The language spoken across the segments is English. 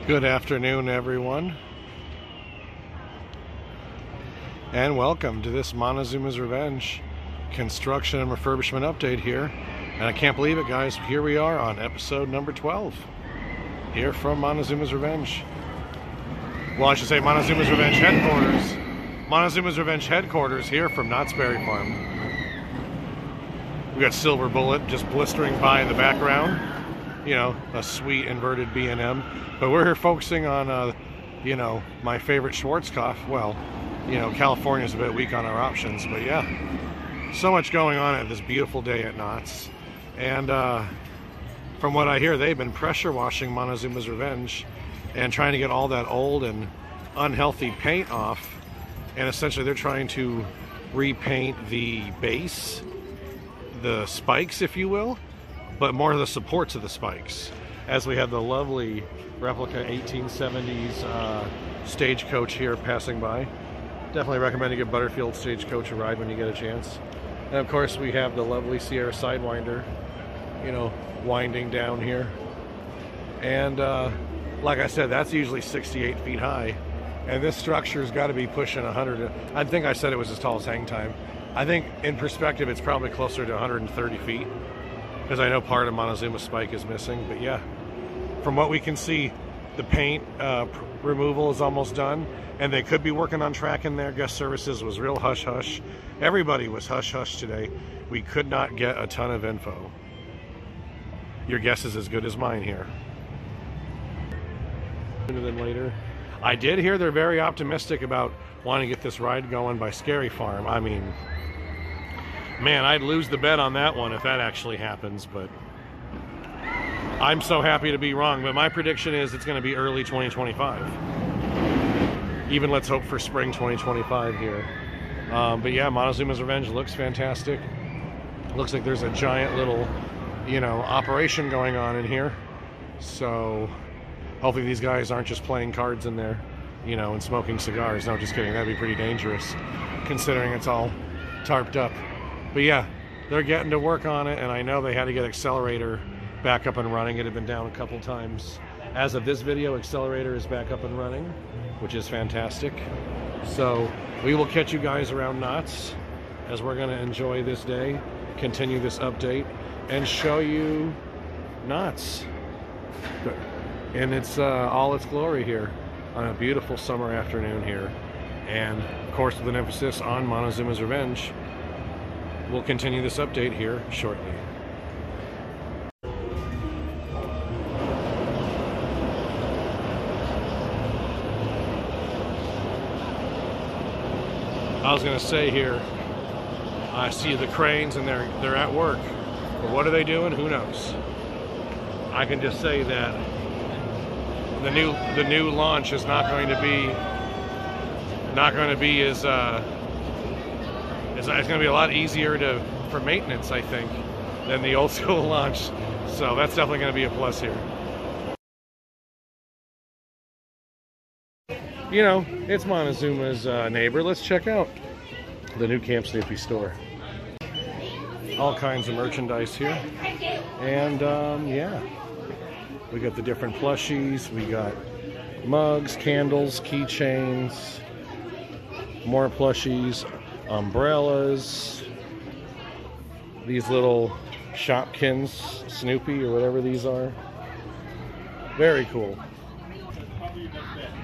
Good afternoon, everyone, and welcome to this Montezooma's Revenge construction and refurbishment update here. And I can't believe it, guys. Here we are on episode number 12 here from Montezooma's Revenge. Well, I should say Montezooma's Revenge headquarters. Montezooma's Revenge headquarters here from Knott's Berry Farm. We got Silver Bullet just blistering by in the background. You know, a sweet inverted B&M. But we're here focusing on, you know, my favorite Schwarzkopf. Well, you know, California's a bit weak on our options, but yeah. So much going on at this beautiful day at Knott's. And from what I hear, they've been pressure washing Montezooma's Revenge and trying to get all that old and unhealthy paint off. And essentially they're trying to repaint the base, the spikes, if you will, but more of the supports of the spikes. As we have the lovely replica 1870s stagecoach here passing by. Definitely recommend to give Butterfield stagecoach a ride when you get a chance. And of course we have the lovely Sierra Sidewinder, you know, winding down here. And like I said, that's usually 68 feet high. And this structure's got to be pushing 100. I think I said it was as tall as hang time. I think in perspective it's probably closer to 130 feet. Because I know part of Montezooma's spike is missing. But yeah, from what we can see, the paint removal is almost done. And they could be working on tracking their guest services. Was real hush-hush. Everybody was hush-hush today. We could not get a ton of info. Your guess is as good as mine here. Sooner than later. I did hear they're very optimistic about wanting to get this ride going by Scary Farm. I mean, man, I'd lose the bet on that one if that actually happens, but I'm so happy to be wrong. But my prediction is it's going to be early 2025. Even let's hope for spring 2025 here. But yeah, Montezooma's Revenge looks fantastic. Looks like there's a giant little, you know, operation going on in here. So hopefully these guys aren't just playing cards in there, you know, and smoking cigars. No, just kidding. That'd be pretty dangerous considering it's all tarped up. But yeah, they're getting to work on it, and I know they had to get Accelerator back up and running. It had been down a couple times. As of this video, Accelerator is back up and running, which is fantastic. So we will catch you guys around Knott's as we're going to enjoy this day, continue this update, and show you Knott's in its all its glory here on a beautiful summer afternoon here. And of course with an emphasis on Montezooma's Revenge. We'll continue this update here shortly. I was going to say here, I see the cranes and they're at work, but what are they doing? Who knows? I can just say that the new launch is not going to be as it's going to be a lot easier for maintenance, I think, than the old school launch. So that's definitely going to be a plus here. You know, it's Montezooma's neighbor. Let's check out the new Camp Snoopy store. All kinds of merchandise here. And yeah, we got the different plushies. We got mugs, candles, keychains, more plushies, umbrellas, these little Shopkins, Snoopy or whatever these are. Very cool.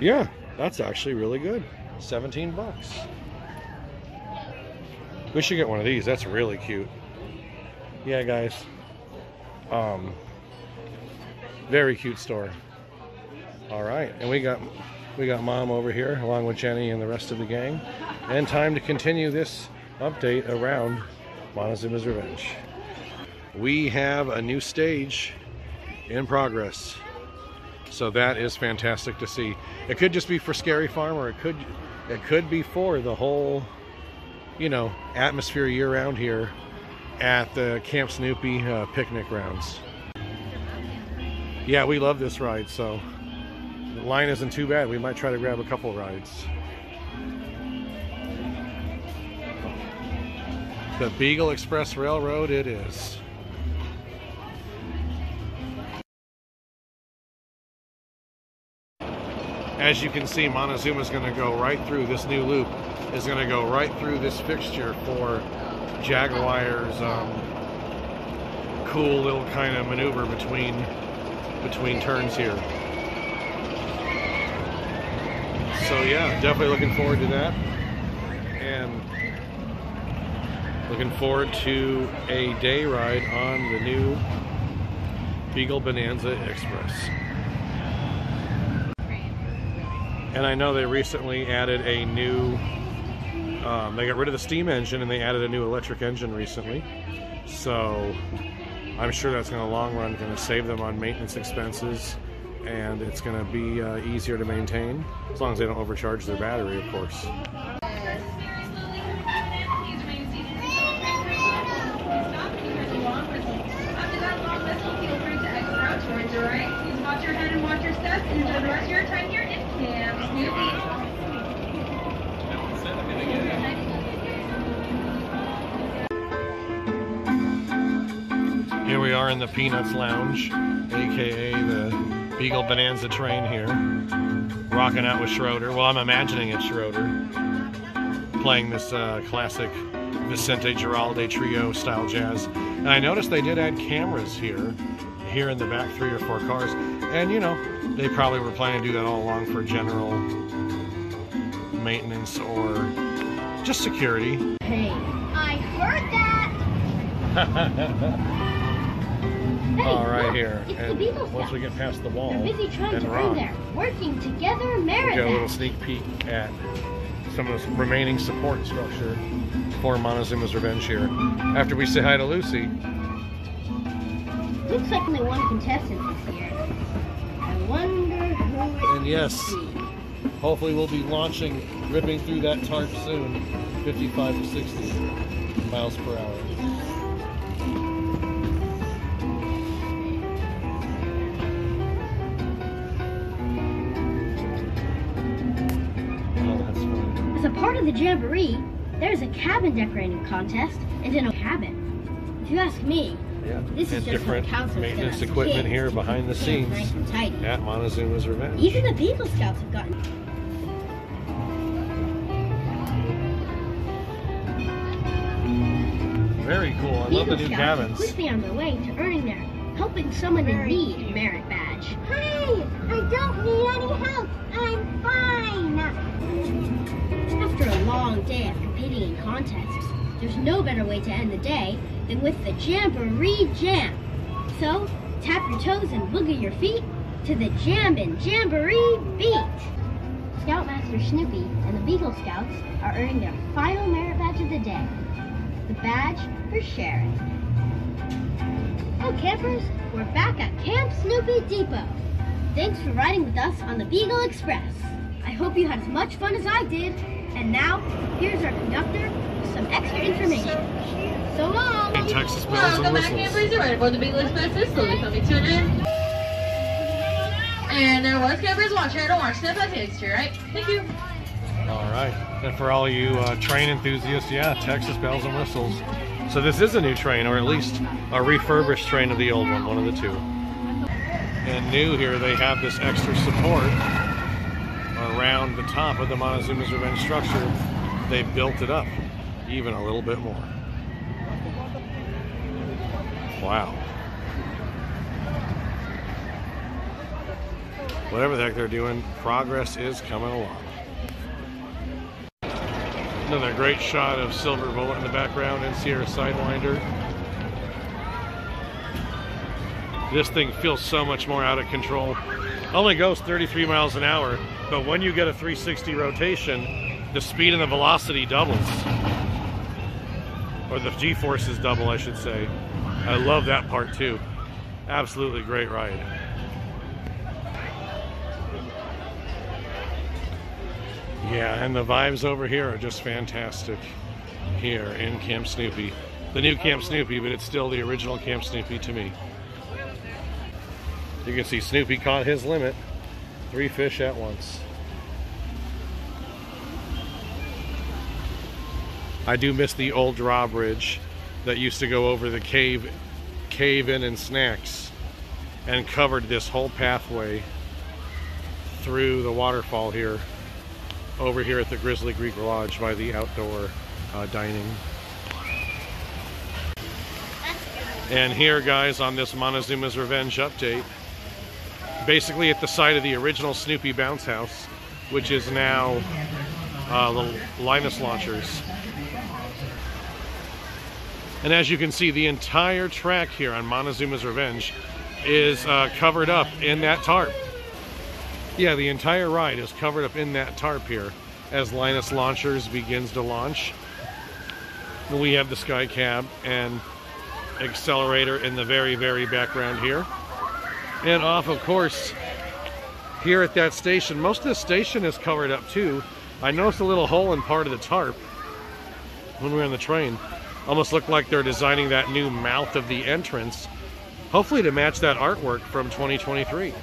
Yeah, that's actually really good. 17 bucks. We should get one of these. That's really cute. Yeah, guys. Very cute store. All right, and we got Mom over here along with Jenny and the rest of the gang. And time to continue this update around Montezooma's Revenge. We have a new stage in progress. So that is fantastic to see. It could just be for Scary Farm, or it could be for the whole, you know, atmosphere year-round here at the Camp Snoopy picnic grounds. Yeah, we love this ride, so the line isn't too bad. We might try to grab a couple rides. The Beagle Express Railroad it is. as you can see, Montezooma is going to go right through this new loop. Is going to go right through this fixture for Jaguar's cool little kind of maneuver between turns here. So yeah, definitely looking forward to that, and looking forward to a day ride on the new Beagle Bonanza Express. And I know they recently added a new, they got rid of the steam engine and they added a new electric engine recently. So I'm sure that's going to long run going to save them on maintenance expenses, and it's going to be easier to maintain, as long as they don't overcharge their battery, of course. Please watch your head and watch your steps, and enjoy the rest of your time here in Camp Snoopy. Here we are in the Peanuts Lounge, aka the Beagle Bonanza train here, rocking out with Schroeder. Well, I'm imagining it's Schroeder playing this classic Vicente Giralde trio style jazz. And I noticed they did add cameras here in the back 3 or 4 cars, and you know, they probably were planning to do that all along for general maintenance or just security. Hey, I heard that. Hey, all right, look, here, it's and the Beagle once we Scouts. get past the wall, They're busy trying and to rock, bring their working together merit get a little back. sneak peek at some of the remaining support structure for Montezooma's Revenge here. After we say hi to Lucy. Looks like only one contestant this year. I wonder who it And yes, could be. hopefully we'll be launching, ripping through that tarp soon, 55 to 60 miles per hour. Oh, that's fun. As a part of the Jamboree, there's a cabin decorating contest and a cabin. If you ask me, Yeah, this is and just different what counts as maintenance good as equipment kids. here behind the It's scenes nice and tidy. at Montezooma's Revenge. Even the Beagle Scouts have gotten. Very cool. I love the new Scouts cabins. are quickly on their way to earning their Helping Someone in Need merit badge. Hey, I don't need any help. I'm fine. After a long day of competing in contests, there's no better way to end the day than with the Jamboree Jam. So, tap your toes and boogie your feet to the Jammin' Jamboree beat. Scoutmaster Snoopy and the Beagle Scouts are earning their final merit badge of the day. The badge for Sharon. Oh, campers, we're back at Camp Snoopy Depot. Thanks for riding with us on the Beagle Express. I hope you had as much fun as I did. And now, here's our conductor with some extra information. So long! And Texas bells and Welcome back, whistles. campers. You're right aboard the Beagle Express. It's slowly coming to an end. And there was campers watching. I don't watch step by takes here, right? Thank you. All right. And for all you train enthusiasts, yeah, Texas bells and whistles. So this is a new train, or at least a refurbished train of the old one of the two. And new here, they have this extra support around the top of the Montezooma's Revenge structure. They built it up even a little bit more. Wow. Whatever the heck they're doing, progress is coming along. Another great shot of Silver Bullet in the background and Sierra Sidewinder. This thing feels so much more out of control. Only goes 33 miles an hour, but when you get a 360 rotation, the speed and the velocity doubles. Or the G-forces double, I should say. I love that part too. Absolutely great ride. Yeah, and the vibes over here are just fantastic here in Camp Snoopy. The new Camp Snoopy, but it's still the original Camp Snoopy to me. You can see Snoopy caught his limit. 3 fish at once. I do miss the old drawbridge that used to go over the cave in and snacks and covered this whole pathway through the waterfall here, over here at the Grizzly Greek Lodge by the outdoor dining. And here, guys, on this Montezooma's Revenge update, basically at the site of the original Snoopy bounce house, which is now the Linus launchers. And as you can see, the entire track here on Montezooma's Revenge is covered up in that tarp. Yeah, the entire ride is covered up in that tarp here as Linus Launchers begins to launch. We have the Sky Cab and accelerator in the very, very background here. And off, of course, here at that station, most of the station is covered up too. I noticed a little hole in part of the tarp when we were on the train. Almost looked like they're designing that new mouth of the entrance, hopefully to match that artwork from 2023.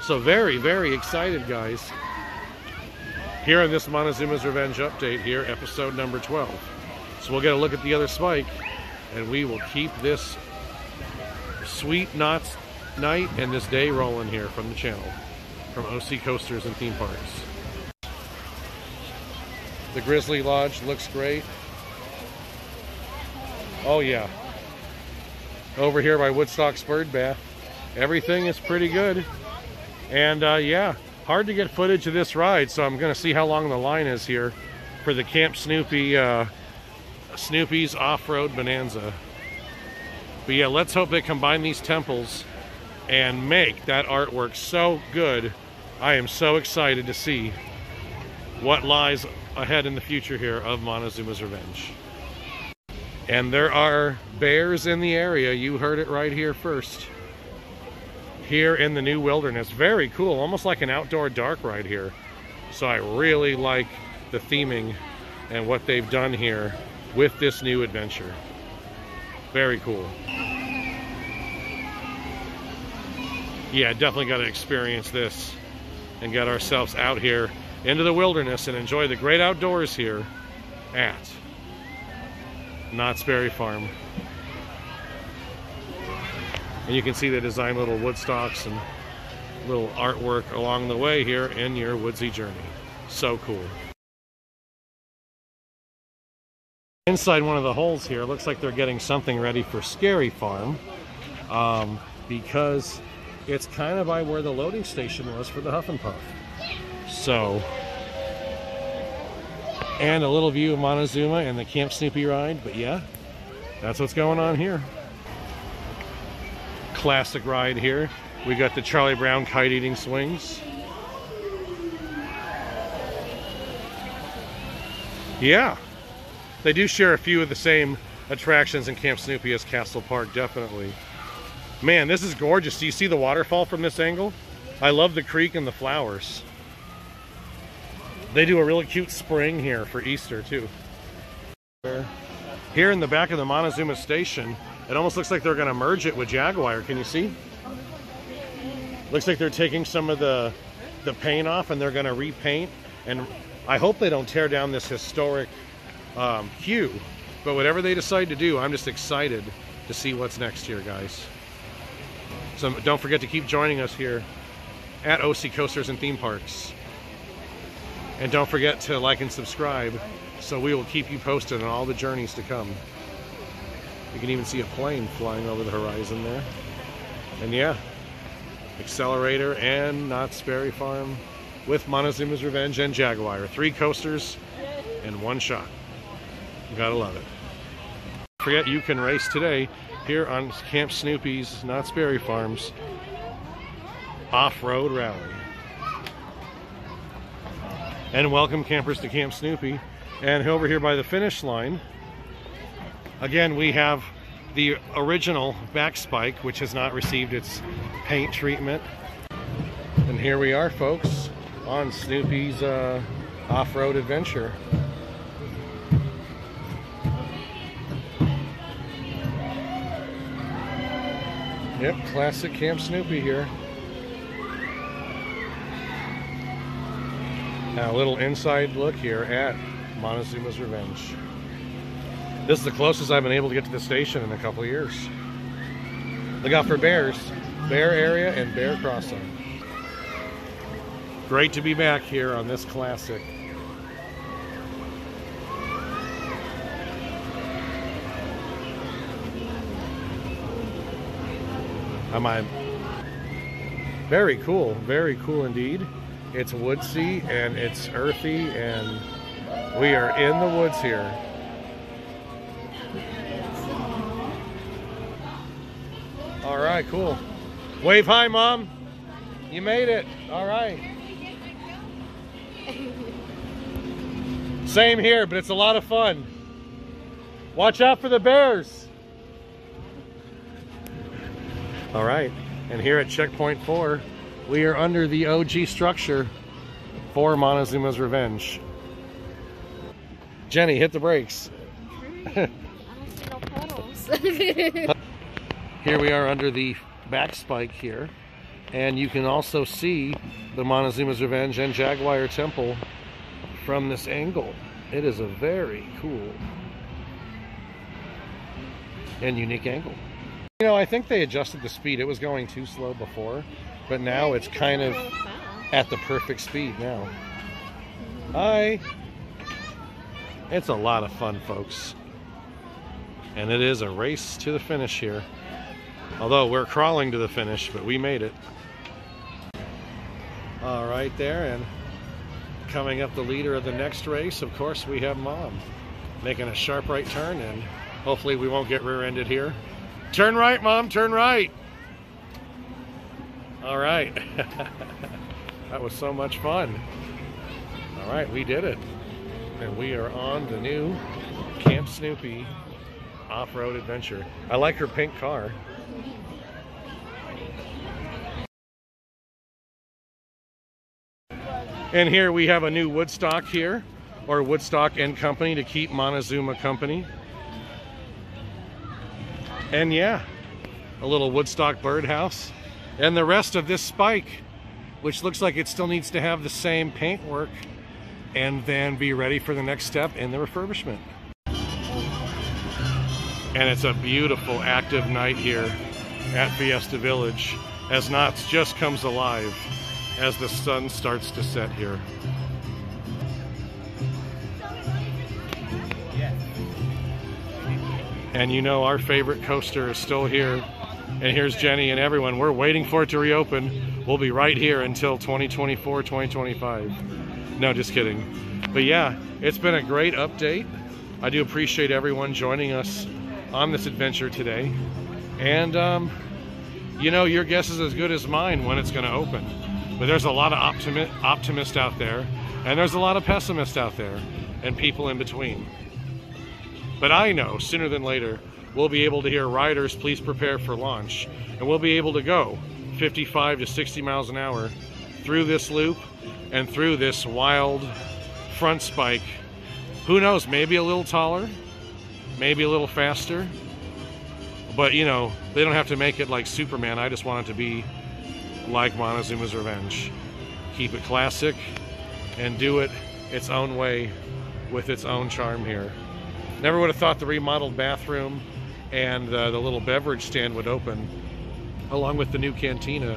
So very, very excited, guys. Here on this Montezooma's Revenge update here, episode number 12. So we'll get a look at the other spike, and we will keep this sweet Knott's night and this day rolling here from the channel, from OC Coasters and Theme Parks. The Grizzly Lodge looks great. Oh yeah. Over here by Woodstock's Bird Bath, everything is pretty good. And yeah, hard to get footage of this ride, so I'm going to see how long the line is here for the Camp Snoopy Snoopy's Off-Road Bonanza. But yeah, let's hope they combine these temples and make that artwork so good. I am so excited to see what lies ahead in the future here of Montezooma's Revenge. And there are bears in the area. You heard it right here first. Here in the new wilderness. Very cool. Almost like an outdoor dark ride here. So I really like the theming and what they've done here with this new adventure. Very cool. Yeah, definitely got to experience this and get ourselves out here into the wilderness and enjoy the great outdoors here at Knott's Berry Farm. And you can see they design little wood stocks and little artwork along the way here in your woodsy journey. So cool. Inside one of the holes here, looks like they're getting something ready for Scary Farm, because it's kind of by where the loading station was for the Huff and Puff. So, and a little view of Montezuma and the Camp Snoopy ride, but yeah, that's what's going on here. Classic ride here. We got the Charlie Brown kite eating swings. Yeah, they do share a few of the same attractions in Camp Snoopy as Castle Park, definitely. Man, this is gorgeous. Do you see the waterfall from this angle? I love the creek and the flowers. They do a really cute spring here for Easter too. Here in the back of the Montezuma station, it almost looks like they're going to merge it with Jaguar. Can you see? Looks like they're taking some of the paint off and they're going to repaint. And I hope they don't tear down this historic queue. But whatever they decide to do, I'm just excited to see what's next here, guys. So don't forget to keep joining us here at OC Coasters and Theme Parks. And don't forget to like and subscribe so we will keep you posted on all the journeys to come. You can even see a plane flying over the horizon there. And yeah, accelerator and Knott's Berry Farm with Montezooma's Revenge and Jaguar. 3 coasters in one shot. You gotta love it. Don't forget, you can race today here on Camp Snoopy's Knott's Berry Farm's Off-Road Rally. And welcome, campers, to Camp Snoopy. And over here by the finish line, again, we have the original back spike, which has not received its paint treatment. And here we are, folks, on Snoopy's off-road adventure. Yep, classic Camp Snoopy here. Now a little inside look here at Montezuma's Revenge. This is the closest I've been able to get to the station in a couple of years. Look out for bears. Bear area and bear crossing. Great to be back here on this classic. Very cool indeed. It's woodsy and it's earthy, and we are in the woods here. All right, cool. Wave hi, Mom. You made it. All right. Same here, but it's a lot of fun. Watch out for the bears. All right, and here at Checkpoint 4, we are under the OG structure for Montezooma's Revenge. Jenny, hit the brakes. I don't see no pedals. Here we are under the back spike here, and you can also see the Montezooma's Revenge and Jaguar Temple from this angle. It is a very cool and unique angle. You know, I think they adjusted the speed. It was going too slow before, but now it's kind of at the perfect speed now. Hi. It's a lot of fun, folks. And it is a race to the finish here. Although we're crawling to the finish, but we made it. All right there, and coming up the leader of the next race, of course, we have Mom making a sharp right turn, and hopefully we won't get rear-ended here. Turn right, Mom, turn right. All right. That was so much fun. All right, we did it. And we are on the new Camp Snoopy off-road adventure. I like her pink car. And here we have a new Woodstock here, or Woodstock and Company, to keep Montezooma company. And yeah, a little Woodstock birdhouse. And the rest of this spike, which looks like it still needs to have the same paintwork, and then be ready for the next step in the refurbishment. And it's a beautiful active night here at Fiesta Village as Knott's just comes alive as the sun starts to set here. And you know our favorite coaster is still here. And here's Jenny and everyone. We're waiting for it to reopen. We'll be right here until 2024, 2025. No, just kidding. But yeah, it's been a great update. I do appreciate everyone joining us on this adventure today. And, you know, your guess is as good as mine when it's going to open. But there's a lot of optimists out there, and there's a lot of pessimists out there, and people in between. But I know sooner than later we'll be able to hear riders, please prepare for launch, and we'll be able to go 55 to 60 miles an hour through this loop and through this wild front spike. Who knows, maybe a little taller, maybe a little faster, but you know, they don't have to make it like Superman. I just want it to be like Montezooma's Revenge. Keep it classic and do it its own way with its own charm here. Never would have thought the remodeled bathroom and the little beverage stand would open along with the new cantina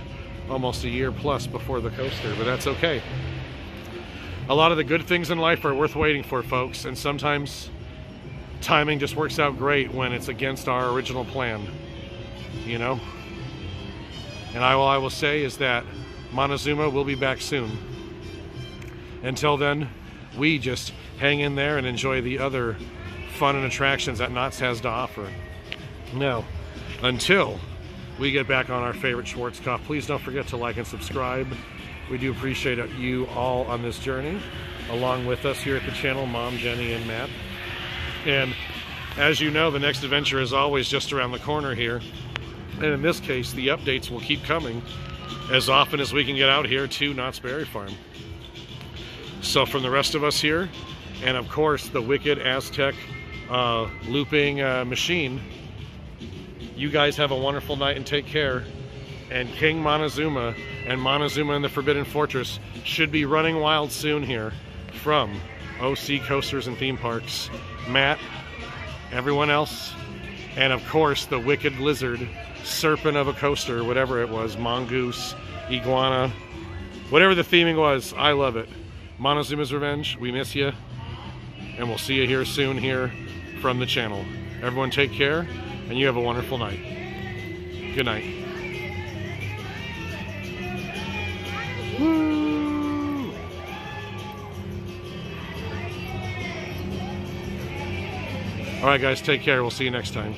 almost a year plus before the coaster, but that's okay. A lot of the good things in life are worth waiting for, folks, and sometimes timing just works out great when it's against our original plan, you know? And all I will say is that Montezuma will be back soon. Until then, we just hang in there and enjoy the other fun and attractions that Knott's has to offer. Now, until we get back on our favorite Schwarzkopf, please don't forget to like and subscribe. We do appreciate you all on this journey, along with us here at the channel, Mom, Jenny, and Matt. And as you know, the next adventure is always just around the corner here. And in this case, the updates will keep coming as often as we can get out here to Knott's Berry Farm. So from the rest of us here, and of course the Wicked Aztec looping machine, you guys have a wonderful night and take care. And King Montezuma and Montezuma and the Forbidden Fortress should be running wild soon here from OC Coasters and Theme Parks. Matt, everyone else, and of course the Wicked Lizard, serpent of a coaster, whatever it was, mongoose, iguana, Whatever the theming was, I love it. Montezooma's Revenge, we miss you. And we'll see you here soon here from the channel. Everyone take care, and you have a wonderful night. Good night. Woo! All right, guys, take care. We'll see you next time.